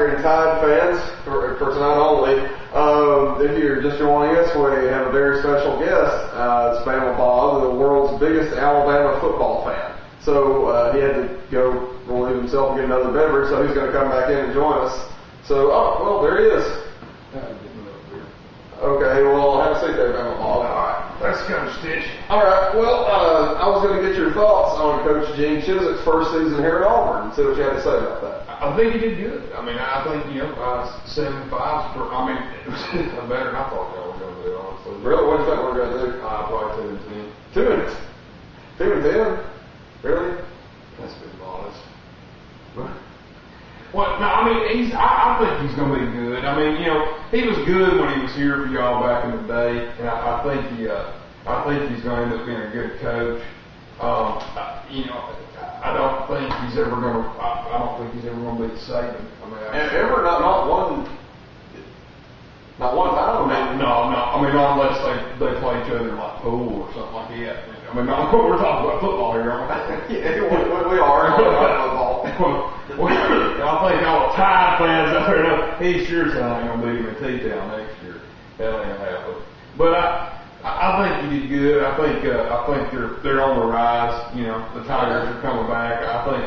Tiger and Tide fans, for tonight only. If you're just joining us, we have a very special guest. It's Bama Bob, the world's biggest Alabama football fan. So he had to go relieve himself and get another beverage, so he's going to come back in and join us. So, well, there he is. Okay, well, have a seat there, Bama Bob. All right, let's go, Stitch. All right, well, I was going to get your thoughts on Coach Gene Chiswick's first season here at Auburn and see what you had to say about that. I think he did good. I mean, I think, 7-5. It was better than I thought y'all were going to do, honestly. Really? What do you think we're going to do? Probably 2-10. 2-10? Really? That's a bit modest. Well, no, I mean, I think he's going to be good. I mean, he was good when he was here for y'all back in the day, and I think he's going to end up being a good coach. I don't think he's ever going to. I don't think he's ever going to beat Saban. I mean, ever? Not one time. No. I mean, not unless they play each other in like pool or something like that. I mean, we're talking about football here, aren't we? Yeah, we are. Football. I think all the Tide fans out there know he sure as hell ain't gonna beat him in T-Town next year. That ain't gonna happen. But I think he did good. I think they're on the rise. The Tigers are coming back. I think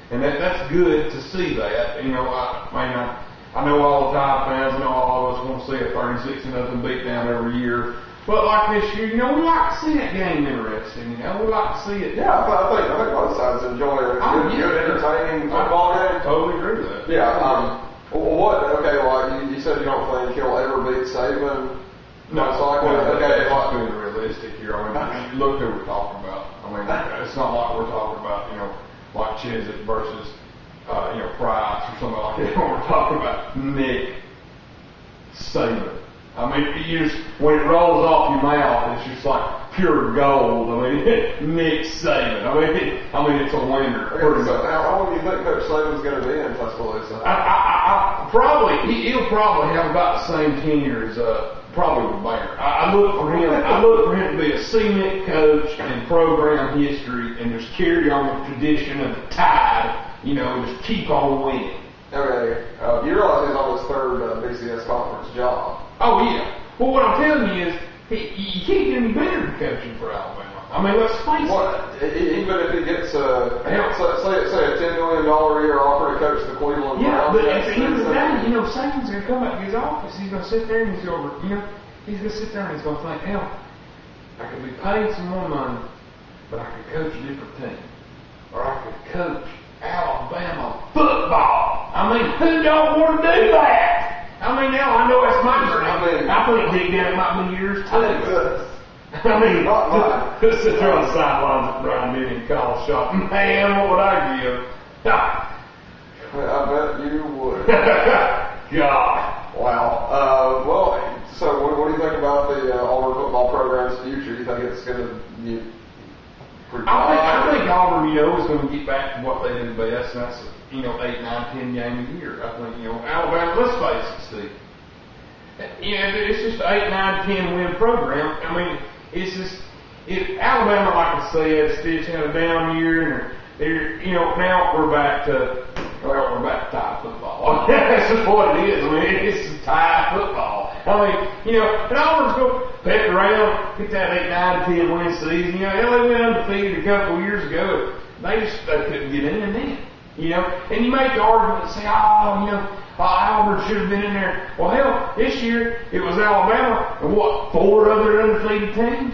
that's good to see that. I know all the Tide fans. I know all of us want to see a 36-0 beatdown every year. But like this year, we like to see that game interesting. We like to see it. Yeah, I think both sides enjoy it. Good, entertaining football game. Totally agree with that. Yeah. You said you don't think he'll ever beat Saban. No, it's being realistic here. I mean, look who we're talking about. I mean, it's not like we're talking about, like Chiswick versus, Price or something like that. We're talking about Nick Saban. I mean, when it rolls off your mouth, it's just like pure gold. I mean, Nick Saban. I mean, it's a winner. How long do you think Coach Saban's going to be in Tuscaloosa? He'll probably have about the same tenure as probably with Bayer. I look for him to be a cement coach and program history, and just carry on the tradition of the Tide. Just keep on winning. Okay. You realize he's on his third BCS conference job. Oh, yeah. Well, what I'm telling you is, you can't get any better than coaching for Alabama. I mean, let's face it. Even if he gets, say a $10 million a year offer to coach the Cleveland Browns. But at the end of the day, Saban's going to come up to his office. He's going to sit there and he's going to sit there and he's going to think, hell, I could be paid some more money, but I could coach a different team. Or I could coach Alabama football. I mean, who don't want to do that? I mean, now I know that's my dream. I think deep down it might be yours too. I mean, just sit there on the sidelines at Brian Denny and call a shot. Man, what would I give? I bet you would. God. Wow. So what do you think about the Auburn football program's future? Do you think it's going to be pretty I think Auburn, is going to get back to what they do best, and that's 8, 9, 10 games a year. I think, Alabama, let's face it, Steve. It's just an 8, 9, 10 win program. I mean, it's just, Alabama, like I said, Stitch had a down year, and now we're back to Tide football. That's just what it is. I mean, it's Tide football. I mean, and Auburn's going to peck around, get that 8, 9, 10 win season. They went undefeated a couple of years ago. They couldn't get in then. And you make the argument and say, Auburn should have been in there. Well, hell, this year it was Alabama and 4 other undefeated teams.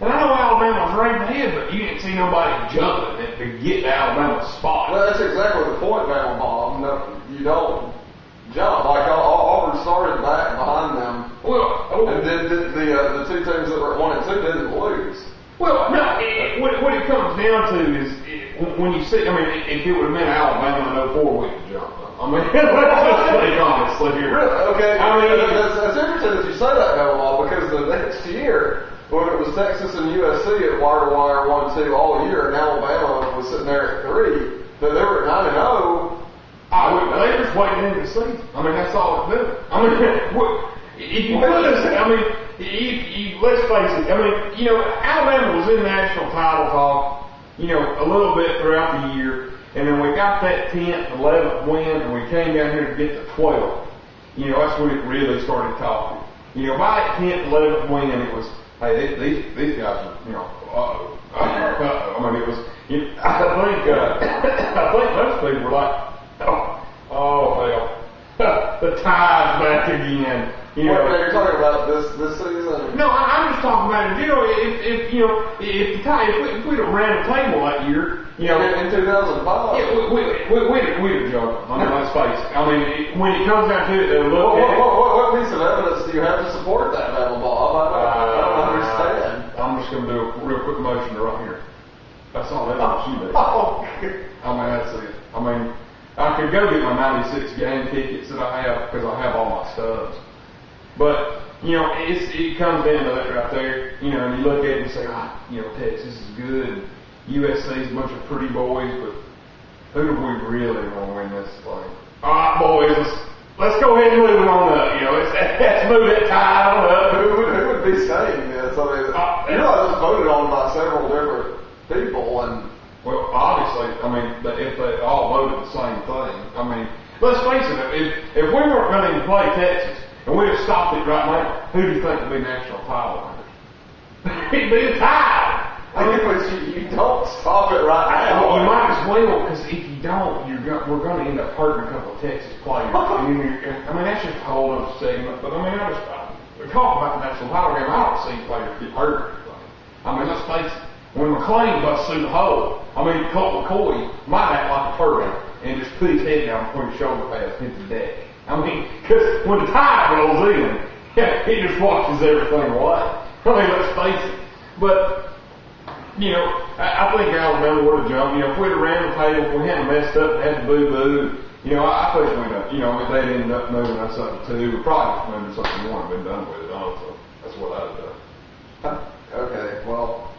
And I know Alabama's ranked ahead, but you didn't see nobody jumping to get Alabama's spot. Well, that's exactly the point, Bama Bob. No, you don't jump. Like Auburn started back behind them. And then the two teams that were 1 and 2 didn't lose. Well, no, what it comes down to is when you see, if it would have been Alabama in 04, we could jump. Let's just be honest here. Really? Okay. That's interesting that you say that, Bama, because the next year, when it was Texas and USC at wire-to-wire 1-2 all year, and Alabama was sitting there at 3, they were at 9-0. They just waiting in the season. That's all it did. If you put us, let's face it. Alabama was in national title talk, a little bit throughout the year. And then we got that 10th, 11th win, and we came down here to get the 12th. You know, that's when it really started talking. You know, by that 10th, 11th win, it was, hey, these guys are, you know, I mean, it was, you know, I think most people were like, oh hell, the Tide's back again. You know, you're talking about this season? No, I'm just talking about it. You know, if you know, if the Tide, if we'd have ran the table that year, you know, in 2005, yeah, we'd have jumped. I mean, let's face it. I mean, when it comes down to it, they'll look at it. What piece of evidence do you have to support that, Bob? I don't understand. I'm just going to do a real quick motion right here. That's all that you do. Oh, I mean, that's it. I mean, I could go get my 96 game tickets that I have because I have all my stubs. But, you know, it comes down to that right there. You know, and you look at it and say, you know, Texas is good. USC's a bunch of pretty boys, but who do we really want to win this thing? All right, boys, let's go ahead and move it on up. You know, let's move that Tide on up. Who would be saying this? I mean, you know, I was voted on by several different people, and well, obviously, I mean, if they all voted the same thing, I mean, let's face it, if we weren't going to play Texas, and we'd have stopped it right now, who do you think would be national title winners? It'd be the Tide. I think you don't stop it right now. Well, you might as well, because if you don't, we're going to end up hurting a couple of Texas players. I mean, that's just a whole other segment, but I mean, we're talking about the national title game. I don't see players get hurt or anything. I mean, let's face it. When McLean busts through the hole, I mean, Colt McCoy might act like a turtle and just put his head down between his shoulder pads and hit the deck. I mean, because when the Tide rolls in, he just washes everything away. I mean, let's face it. But, you know, I think Alabama would have jumped. You know, if we'd have ran the table, if we hadn't messed up and had to boo-boo, you know, I think we'd have, you know, if they'd ended up moving us up to 2, we'd probably have moved something one and been done with it, honestly. That's what I'd have done. Okay, well,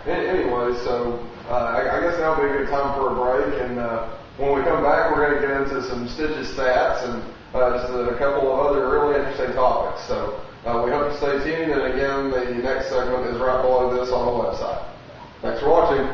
anyway, so I guess now would be a good time for a break, and when we come back, we're going to get into some Stitches stats and just a couple of other really interesting topics. So we hope you stay tuned, and again, the next segment is right below this on the website. Thanks for watching.